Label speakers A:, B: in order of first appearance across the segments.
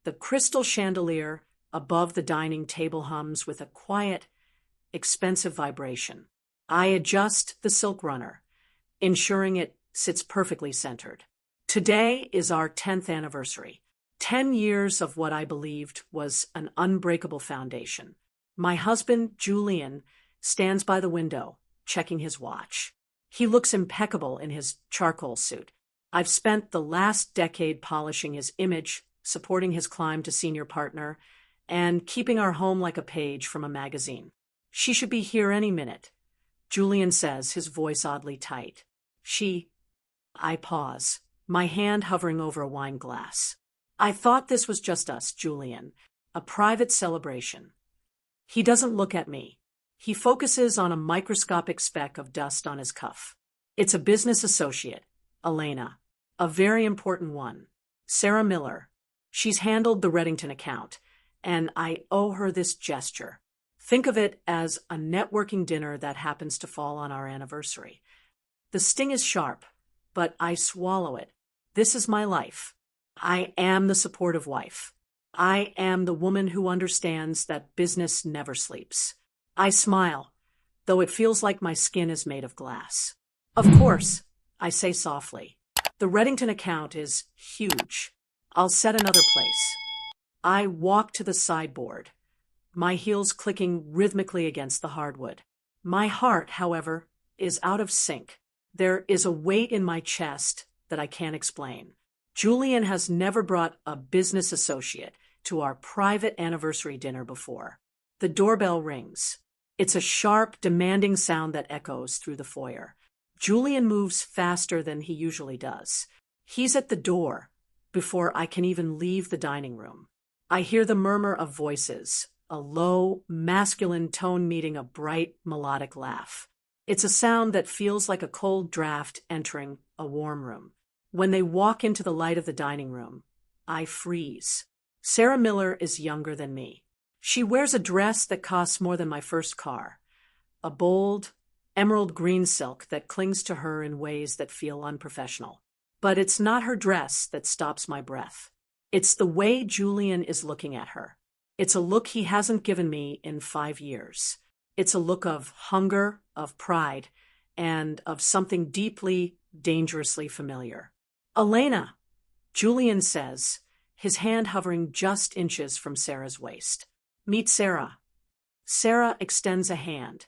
A: The crystal chandelier above the dining table hums with a quiet, expensive vibration. I adjust the silk runner, ensuring it sits perfectly centered. Today is our 10th anniversary. 10 years of what I believed was an unbreakable foundation. My husband, Julian, stands by the window, checking his watch. He looks impeccable in his charcoal suit. I've spent the last decade polishing his image, supporting his climb to senior partner, and keeping our home like a page from a magazine. She should be here any minute, Julian says, his voice oddly tight. I pause, my hand hovering over a wine glass. I thought this was just us, Julian, a private celebration. He doesn't look at me. He focuses on a microscopic speck of dust on his cuff. It's a business associate, Elena, a very important one. Sarah Miller. She's handled the Reddington account, and I owe her this gesture. Think of it as a networking dinner that happens to fall on our anniversary. The sting is sharp, but I swallow it. This is my life. I am the supportive wife. I am the woman who understands that business never sleeps. I smile, though it feels like my skin is made of glass. Of course, I say softly. The Reddington account is huge. I'll set another place. I walk to the sideboard, my heels clicking rhythmically against the hardwood. My heart, however, is out of sync. There is a weight in my chest that I can't explain. Julian has never brought a business associate to our private anniversary dinner before. The doorbell rings. It's a sharp, demanding sound that echoes through the foyer. Julian moves faster than he usually does. He's at the door before I can even leave the dining room. I hear the murmur of voices, a low, masculine tone meeting a bright, melodic laugh. It's a sound that feels like a cold draft entering a warm room. When they walk into the light of the dining room, I freeze. Sarah Miller is younger than me. She wears a dress that costs more than my first car, a bold, emerald green silk that clings to her in ways that feel unprofessional. But it's not her dress that stops my breath. It's the way Julian is looking at her. It's a look he hasn't given me in 5 years. It's a look of hunger, of pride, and of something deeply, dangerously familiar. Elena, Julian says, his hand hovering just inches from Sarah's waist. Meet Sarah. Sarah extends a hand,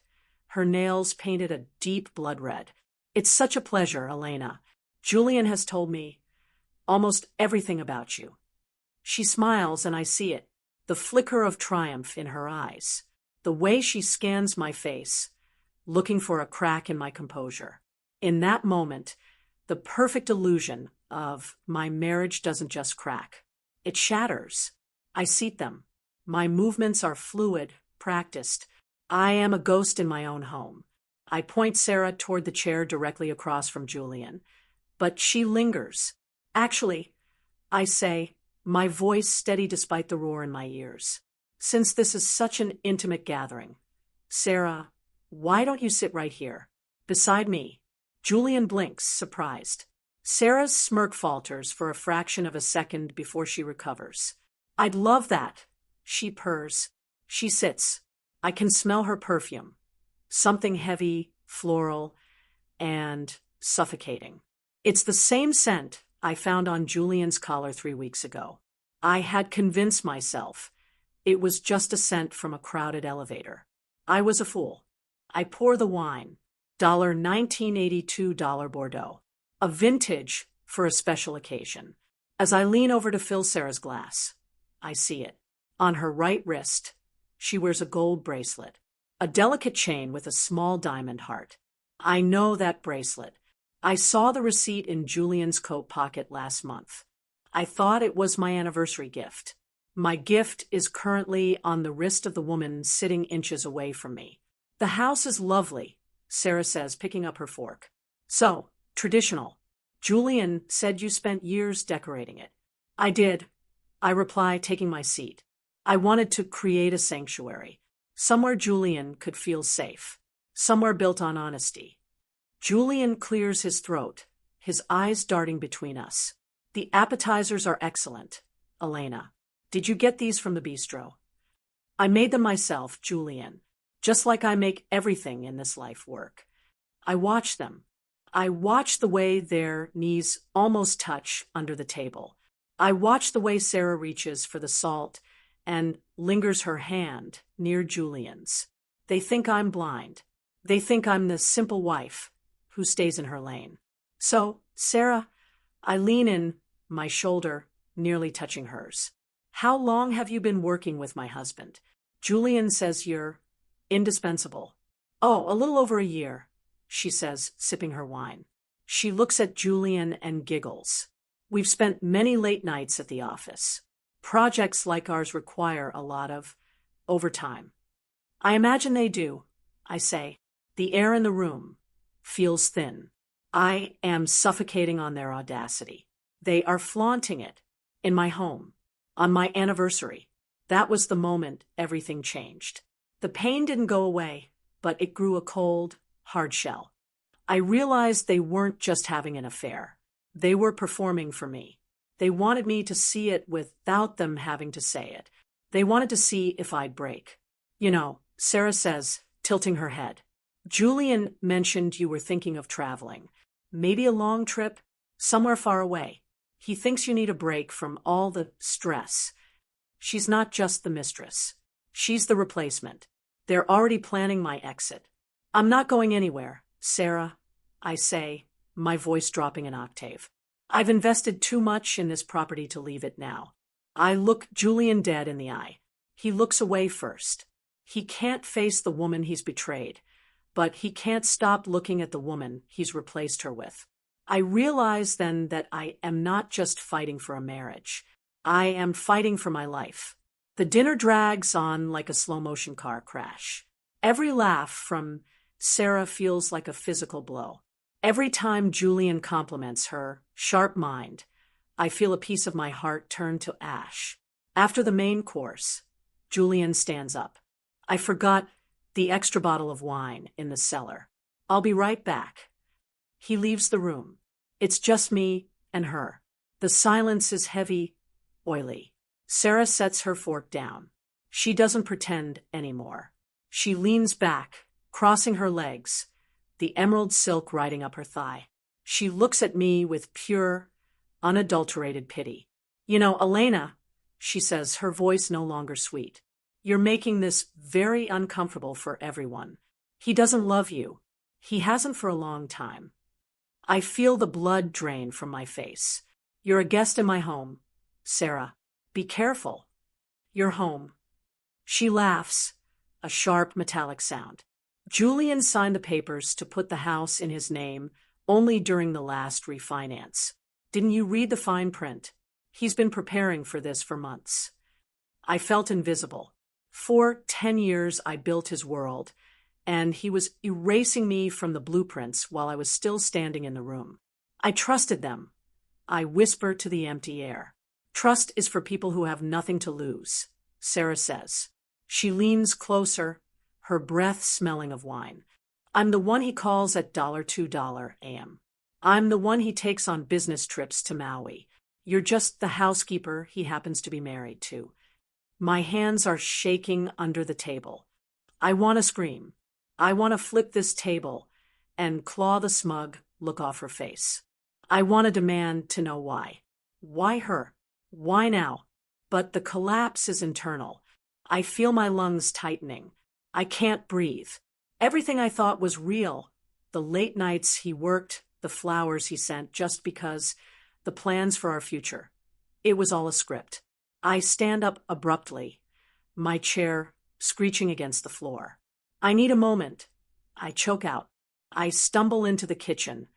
A: her nails painted a deep blood red. It's such a pleasure, Elena. Julian has told me almost everything about you. She smiles and I see it, the flicker of triumph in her eyes, the way she scans my face, looking for a crack in my composure. In that moment, the perfect illusion of my marriage doesn't just crack. It shatters. I seat them. My movements are fluid, practiced. I am a ghost in my own home. I point Sarah toward the chair directly across from Julian, but she lingers. Actually, I say, my voice steady despite the roar in my ears. Since this is such an intimate gathering, Sarah, why don't you sit right here, beside me? Julian blinks, surprised. Sarah's smirk falters for a fraction of a second before she recovers. I'd love that, she purrs. She sits. I can smell her perfume. Something heavy, floral, and suffocating. It's the same scent I found on Julian's collar 3 weeks ago. I had convinced myself it was just a scent from a crowded elevator. I was a fool. I pour the wine, $1982 Bordeaux, a vintage for a special occasion. As I lean over to fill Sarah's glass, I see it. On her right wrist, she wears a gold bracelet, a delicate chain with a small diamond heart. I know that bracelet. I saw the receipt in Julian's coat pocket last month. I thought it was my anniversary gift. My gift is currently on the wrist of the woman sitting inches away from me. The house is lovely, Sarah says, picking up her fork. So, traditional. Julian said you spent years decorating it. I did, I reply, taking my seat. I wanted to create a sanctuary, somewhere Julian could feel safe, somewhere built on honesty. Julian clears his throat, his eyes darting between us. The appetizers are excellent, Elena. Did you get these from the bistro? I made them myself, Julian, just like I make everything in this life work. I watch them. I watch the way their knees almost touch under the table. I watch the way Sarah reaches for the salt and lingers her hand near Julian's. They think I'm blind. They think I'm the simple wife who stays in her lane. So, Sarah, I lean in, my shoulder nearly touching hers. How long have you been working with my husband? Julian says you're indispensable. Oh, a little over a year, she says, sipping her wine. She looks at Julian and giggles. We've spent many late nights at the office. Projects like ours require a lot of overtime. I imagine they do, I say. The air in the room feels thin. I am suffocating on their audacity. They are flaunting it in my home, on my anniversary. That was the moment everything changed. The pain didn't go away, but it grew a cold, hard shell. I realized they weren't just having an affair. They were performing for me. They wanted me to see it without them having to say it. They wanted to see if I'd break. You know, Sarah says, tilting her head. Julian mentioned you were thinking of traveling. Maybe a long trip, somewhere far away. He thinks you need a break from all the stress. She's not just the mistress. She's the replacement. They're already planning my exit. I'm not going anywhere, Sarah, I say, my voice dropping an octave. I've invested too much in this property to leave it now. I look Julian dead in the eye. He looks away first. He can't face the woman he's betrayed, but he can't stop looking at the woman he's replaced her with. I realize then that I am not just fighting for a marriage. I am fighting for my life. The dinner drags on like a slow-motion car crash. Every laugh from Sarah feels like a physical blow. Every time Julian compliments her sharp mind, I feel a piece of my heart turn to ash. After the main course, Julian stands up. I forgot the extra bottle of wine in the cellar. I'll be right back. He leaves the room. It's just me and her. The silence is heavy, oily. Sarah sets her fork down. She doesn't pretend anymore. She leans back, crossing her legs, the emerald silk riding up her thigh. She looks at me with pure, unadulterated pity. You know, Elena, she says, her voice no longer sweet. You're making this very uncomfortable for everyone. He doesn't love you. He hasn't for a long time. I feel the blood drain from my face. You're a guest in my home, Sarah. Be careful. You're home. She laughs, a sharp metallic sound. Julian signed the papers to put the house in his name only during the last refinance. Didn't you read the fine print? He's been preparing for this for months. I felt invisible. For 10 years I built his world, and he was erasing me from the blueprints while I was still standing in the room. I trusted them. I whisper to the empty air. Trust is for people who have nothing to lose, Sarah says. She leans closer, her breath smelling of wine. I'm the one he calls at $2 a.m. I'm the one he takes on business trips to Maui. You're just the housekeeper he happens to be married to. My hands are shaking under the table. I want to scream. I want to flip this table and claw the smug look off her face. I want to demand to know why. Why her? Why now? But the collapse is internal. I feel my lungs tightening. I can't breathe. Everything I thought was real. The late nights he worked, the flowers he sent just because, the plans for our future. It was all a script. I stand up abruptly, my chair screeching against the floor. I need a moment. I choke out. I stumble into the kitchen,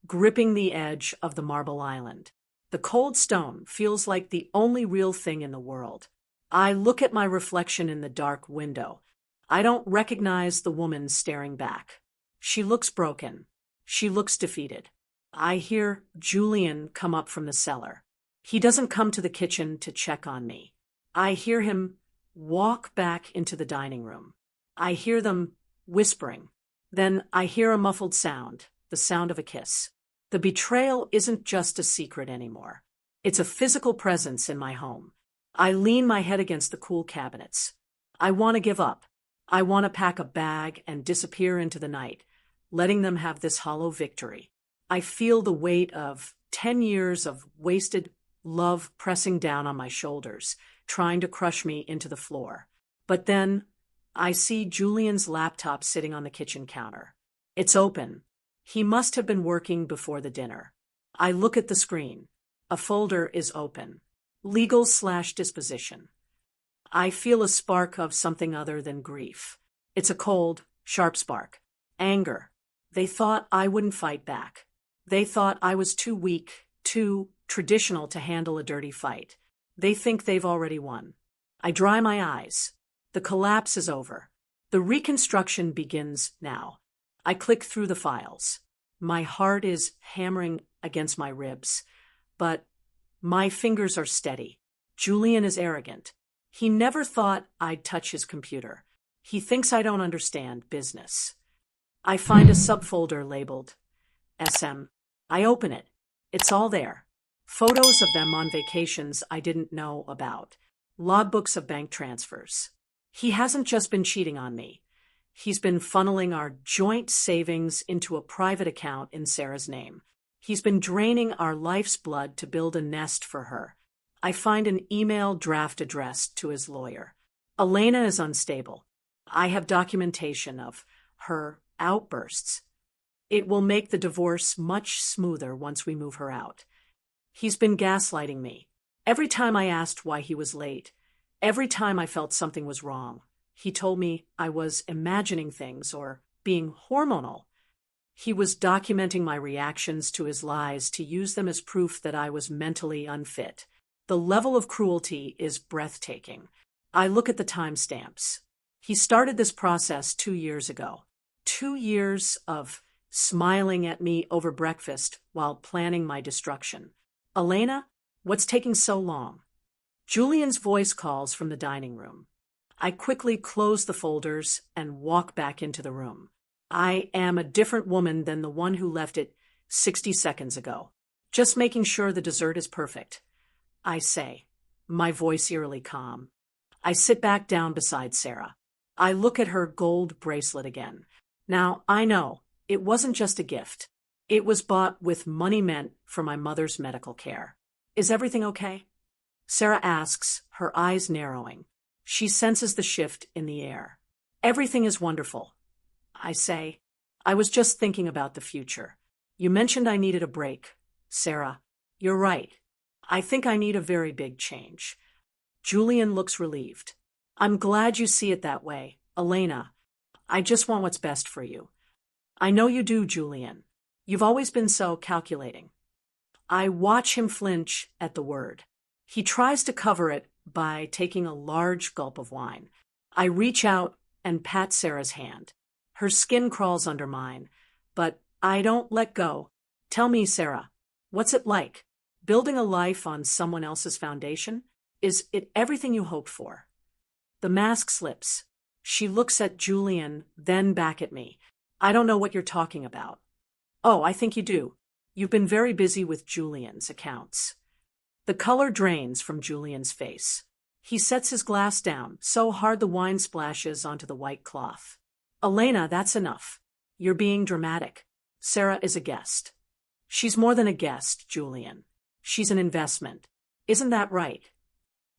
A: gripping the edge of the marble island. The cold stone feels like the only real thing in the world. I look at my reflection in the dark window. I don't recognize the woman staring back. She looks broken. She looks defeated. I hear Julian come up from the cellar. He doesn't come to the kitchen to check on me. I hear him walk back into the dining room. I hear them whispering. Then I hear a muffled sound, the sound of a kiss. The betrayal isn't just a secret anymore. It's a physical presence in my home. I lean my head against the cool cabinets. I want to give up. I want to pack a bag and disappear into the night, letting them have this hollow victory. I feel the weight of 10 years of wasted love pressing down on my shoulders, trying to crush me into the floor. But then I see Julian's laptop sitting on the kitchen counter. It's open. He must have been working before the dinner. I look at the screen. A folder is open. Legal/disposition. I feel a spark of something other than grief. It's a cold, sharp spark. Anger. They thought I wouldn't fight back. They thought I was too weak, too traditional to handle a dirty fight. They think they've already won. I dry my eyes. The collapse is over. The reconstruction begins now. I click through the files. My heart is hammering against my ribs, but my fingers are steady. Julian is arrogant. He never thought I'd touch his computer. He thinks I don't understand business. I find a subfolder labeled SM. I open it. It's all there. Photos of them on vacations I didn't know about. Logbooks of bank transfers. He hasn't just been cheating on me. He's been funneling our joint savings into a private account in Sarah's name. He's been draining our life's blood to build a nest for her. I find an email draft addressed to his lawyer. Elena is unstable. I have documentation of her outbursts. It will make the divorce much smoother once we move her out. He's been gaslighting me. Every time I asked why he was late, every time I felt something was wrong, he told me I was imagining things or being hormonal. He was documenting my reactions to his lies to use them as proof that I was mentally unfit. The level of cruelty is breathtaking. I look at the timestamps. He started this process 2 years ago. 2 years of smiling at me over breakfast while planning my destruction. Elena, what's taking so long? Julian's voice calls from the dining room. I quickly close the folders and walk back into the room. I am a different woman than the one who left it 60 seconds ago. Just making sure the dessert is perfect. I say, my voice eerily calm. I sit back down beside Sarah. I look at her gold bracelet again. Now, I know, it wasn't just a gift. It was bought with money meant for my mother's medical care. Is everything okay? Sarah asks, her eyes narrowing. She senses the shift in the air. Everything is wonderful. I say, I was just thinking about the future. You mentioned I needed a break. Sarah, you're right. I think I need a very big change. Julian looks relieved. I'm glad you see it that way, Elena. I just want what's best for you. I know you do, Julian. You've always been so calculating. I watch him flinch at the word. He tries to cover it by taking a large gulp of wine. I reach out and pat Sarah's hand. Her skin crawls under mine, but I don't let go. Tell me, Sarah, what's it like? Building a life on someone else's foundation? Is it everything you hoped for? The mask slips. She looks at Julian, then back at me. I don't know what you're talking about. Oh, I think you do. You've been very busy with Julian's accounts. The color drains from Julian's face. He sets his glass down, so hard the wine splashes onto the white cloth. Elena, that's enough. You're being dramatic. Sarah is a guest. She's more than a guest, Julian. She's an investment. Isn't that right?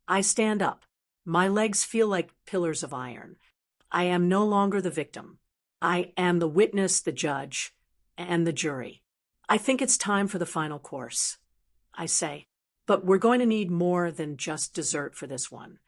A: I stand up. My legs feel like pillars of iron. I am no longer the victim. I am the witness, the judge, and the jury. I think it's time for the final course. I say, but we're going to need more than just dessert for this one.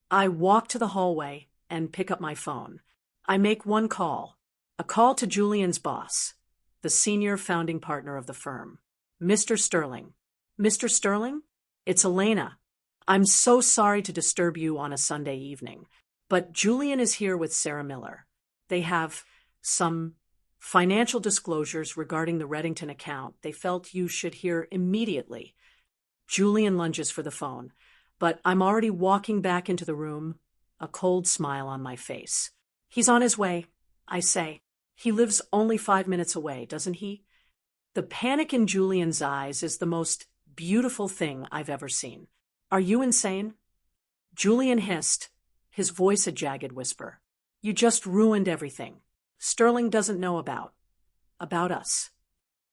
A: I walk to the hallway and pick up my phone. I make one call, a call to Julian's boss, the senior founding partner of the firm, Mr. Sterling. Mr. Sterling? It's Elena. I'm so sorry to disturb you on a Sunday evening, but Julian is here with Sarah Miller. They have some financial disclosures regarding the Reddington account they felt you should hear immediately. Julian lunges for the phone, but I'm already walking back into the room, a cold smile on my face. He's on his way, I say. He lives only 5 minutes away, doesn't he? The panic in Julian's eyes is the most beautiful thing I've ever seen. Are you insane? Julian hissed, his voice a jagged whisper. You just ruined everything. Sterling doesn't know about us.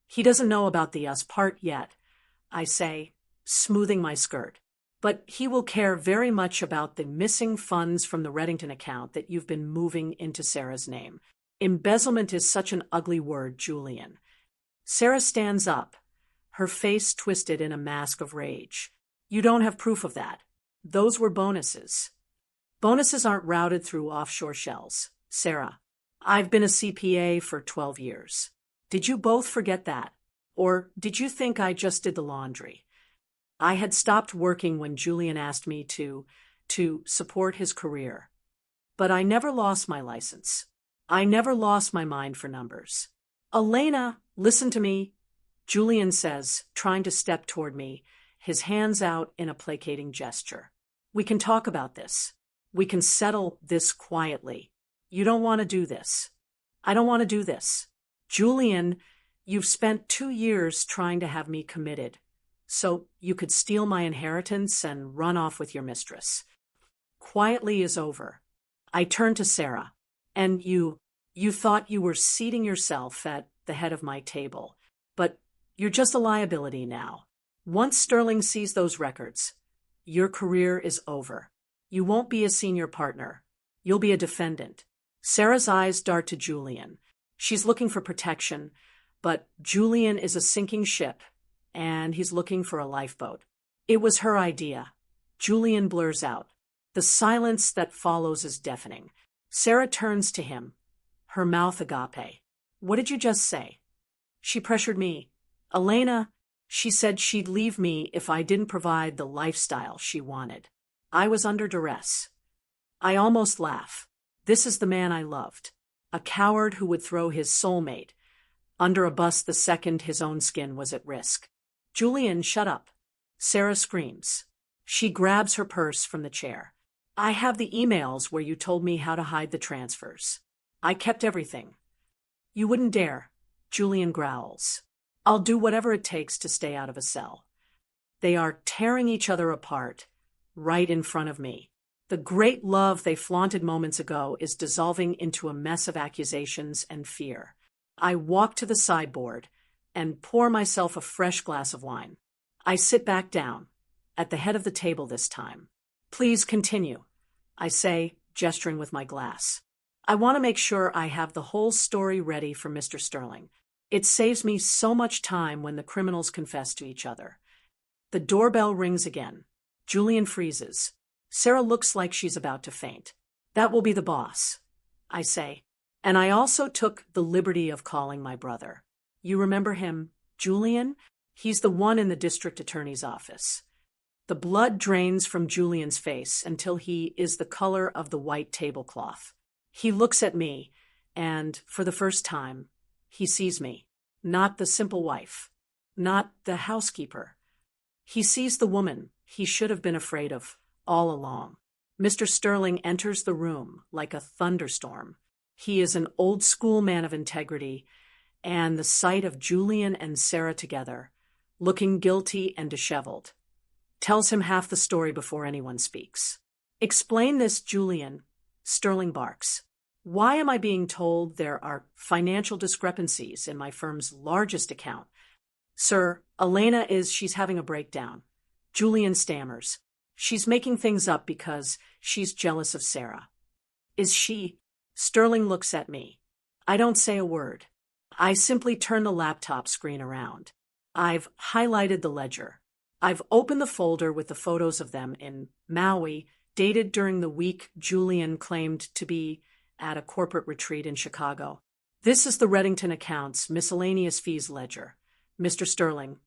A: He doesn't know about the us part yet, I say, smoothing my skirt. But he will care very much about the missing funds from the Reddington account that you've been moving into Sarah's name. Embezzlement is such an ugly word, Julian. Sarah stands up, her face twisted in a mask of rage. You don't have proof of that. Those were bonuses. Bonuses aren't routed through offshore shells. Sarah, I've been a CPA for 12 years. Did you both forget that? Or did you think I just did the laundry? I had stopped working when Julian asked me to support his career. But I never lost my license. I never lost my mind for numbers. Elena, listen to me, Julian says, trying to step toward me, his hands out in a placating gesture. We can talk about this. We can settle this quietly. You don't want to do this. I don't want to do this. Julian, you've spent 2 years trying to have me committed, so you could steal my inheritance and run off with your mistress. Quietly is over. I turn to Sarah. And you thought you were seating yourself at the head of my table, but you're just a liability now. Once Sterling sees those records, your career is over. You won't be a senior partner. You'll be a defendant. Sarah's eyes dart to Julian. She's looking for protection, but Julian is a sinking ship, and he's looking for a lifeboat. It was her idea. Julian blurs out. The silence that follows is deafening. Sarah turns to him, her mouth agape. What did you just say? She pressured me. Elena, she said she'd leave me if I didn't provide the lifestyle she wanted. I was under duress. I almost laugh. This is the man I loved. A coward who would throw his soulmate under a bus the second his own skin was at risk. Julian, shut up. Sarah screams. She grabs her purse from the chair. I have the emails where you told me how to hide the transfers. I kept everything. You wouldn't dare, Julian growls. I'll do whatever it takes to stay out of a cell. They are tearing each other apart, right in front of me. The great love they flaunted moments ago is dissolving into a mess of accusations and fear. I walk to the sideboard and pour myself a fresh glass of wine. I sit back down, at the head of the table this time. Please continue, I say, gesturing with my glass. I want to make sure I have the whole story ready for Mr. Sterling. It saves me so much time when the criminals confess to each other. The doorbell rings again. Julian freezes. Sarah looks like she's about to faint. That will be the boss, I say. And I also took the liberty of calling my brother. You remember him, Julian? He's the one in the district attorney's office. The blood drains from Julian's face until he is the color of the white tablecloth. He looks at me, and for the first time, he sees me. Not the simple wife. Not the housekeeper. He sees the woman he should have been afraid of all along. Mr. Sterling enters the room like a thunderstorm. He is an old-school man of integrity, and the sight of Julian and Sarah together, looking guilty and disheveled, tells him half the story before anyone speaks. Explain this, Julian, Sterling barks. Why am I being told there are financial discrepancies in my firm's largest account? Sir, she's having a breakdown. Julian stammers. She's making things up because she's jealous of Sarah. Is she? Sterling looks at me. I don't say a word. I simply turn the laptop screen around. I've highlighted the ledger. I've opened the folder with the photos of them in Maui, dated during the week Julian claimed to be at a corporate retreat in Chicago. This is the Reddington account's miscellaneous fees ledger. Mr. Sterling,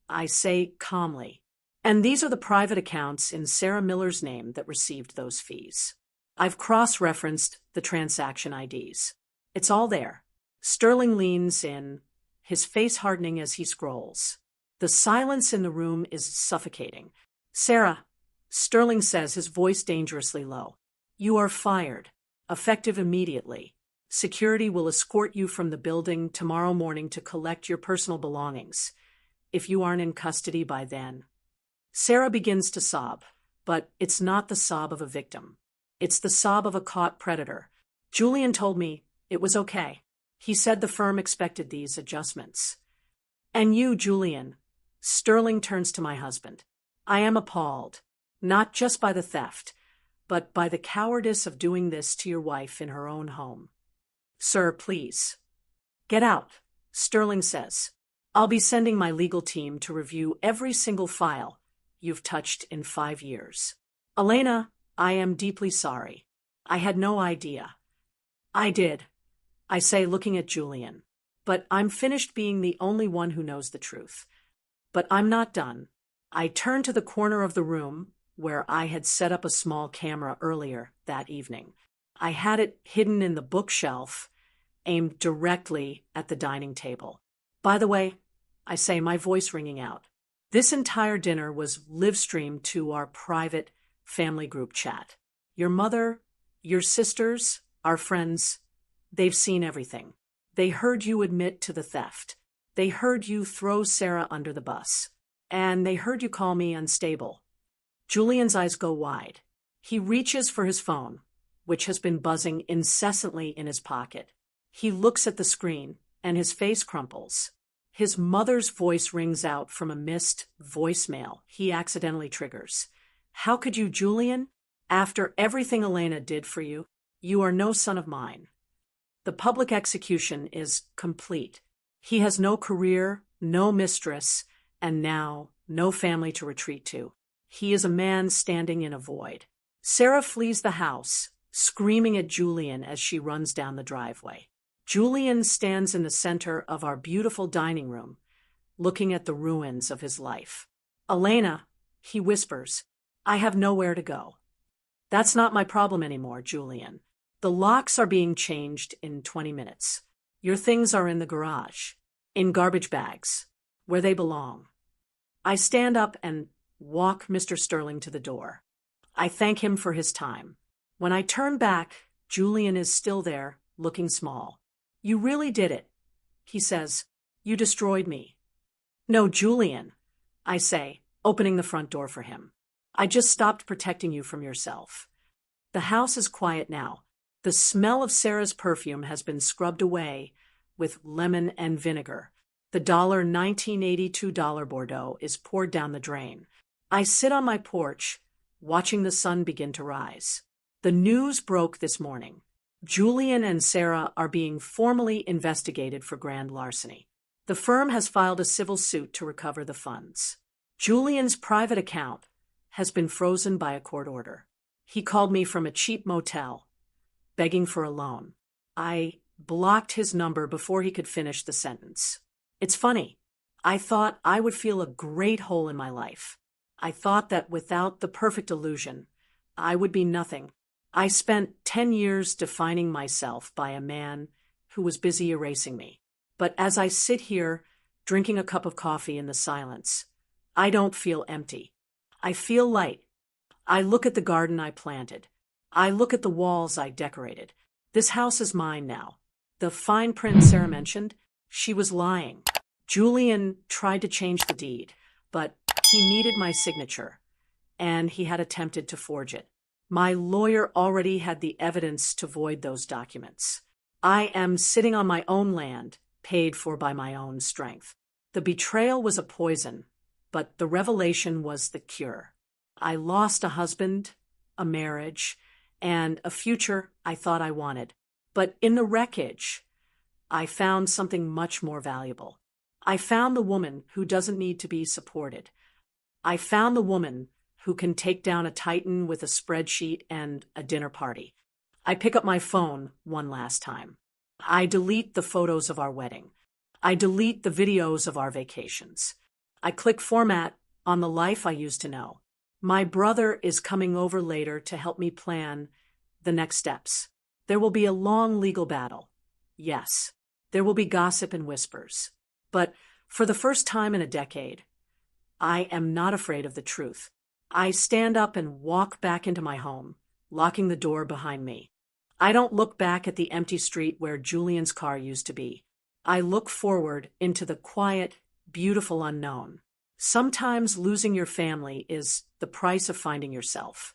A: I say calmly. And these are the private accounts in Sarah Miller's name that received those fees. I've cross-referenced the transaction IDs. It's all there. Sterling leans in, his face hardening as he scrolls. The silence in the room is suffocating. Sarah, Sterling says, his voice dangerously low. You are fired. Effective immediately. Security will escort you from the building tomorrow morning to collect your personal belongings, if you aren't in custody by then. Sarah begins to sob, but it's not the sob of a victim. It's the sob of a caught predator. Julian told me it was okay. He said the firm expected these adjustments. And you, Julian, Sterling turns to my husband. I am appalled, not just by the theft, but by the cowardice of doing this to your wife in her own home. Sir, please. Get out, Sterling says. I'll be sending my legal team to review every single file you've touched in 5 years. Elena, I am deeply sorry. I had no idea. I did, I say, looking at Julian. But I'm finished being the only one who knows the truth. But I'm not done. I turn to the corner of the room where I had set up a small camera earlier that evening. I had it hidden in the bookshelf, aimed directly at the dining table. By the way, I say, my voice ringing out. This entire dinner was live-streamed to our private family group chat. Your mother, your sisters, our friends, they've seen everything. They heard you admit to the theft. They heard you throw Sarah under the bus. And they heard you call me unstable. Julian's eyes go wide. He reaches for his phone, which has been buzzing incessantly in his pocket. He looks at the screen, and his face crumples. His mother's voice rings out from a missed voicemail he accidentally triggers. How could you, Julian? After everything Elena did for you, you are no son of mine. The public execution is complete. He has no career, no mistress, and now no family to retreat to. He is a man standing in a void. Sarah flees the house, screaming at Julian as she runs down the driveway. Julian stands in the center of our beautiful dining room, looking at the ruins of his life. Elena, he whispers, I have nowhere to go. That's not my problem anymore, Julian. The locks are being changed in 20 minutes. Your things are in the garage, in garbage bags, where they belong. I stand up and walk Mr. Sterling to the door. I thank him for his time. When I turn back, Julian is still there, looking small. You really did it, he says. You destroyed me. No, Julian, I say, opening the front door for him. I just stopped protecting you from yourself. The house is quiet now. The smell of Sarah's perfume has been scrubbed away with lemon and vinegar. The $1982 Bordeaux is poured down the drain. I sit on my porch, watching the sun begin to rise. The news broke this morning. Julian and Sarah are being formally investigated for grand larceny. The firm has filed a civil suit to recover the funds. Julian's private account has been frozen by a court order. He called me from a cheap motel, begging for a loan. I blocked his number before he could finish the sentence. It's funny. I thought I would feel a great hole in my life. I thought that without the perfect illusion, I would be nothing. I spent 10 years defining myself by a man who was busy erasing me. But as I sit here, drinking a cup of coffee in the silence, I don't feel empty. I feel light. I look at the garden I planted. I look at the walls I decorated. This house is mine now. The fine print Sarah mentioned, she was lying. Julian tried to change the deed, but he needed my signature, and he had attempted to forge it. My lawyer already had the evidence to void those documents. I am sitting on my own land, paid for by my own strength. The betrayal was a poison, but the revelation was the cure. I lost a husband, a marriage, and a future I thought I wanted. But in the wreckage, I found something much more valuable. I found the woman who doesn't need to be supported. I found the woman who can take down a titan with a spreadsheet and a dinner party. I pick up my phone one last time. I delete the photos of our wedding. I delete the videos of our vacations. I click format on the life I used to know. My brother is coming over later to help me plan the next steps. There will be a long legal battle. Yes, there will be gossip and whispers. But for the first time in a decade, I am not afraid of the truth. I stand up and walk back into my home, locking the door behind me. I don't look back at the empty street where Julian's car used to be. I look forward into the quiet, beautiful unknown. Sometimes losing your family is the price of finding yourself.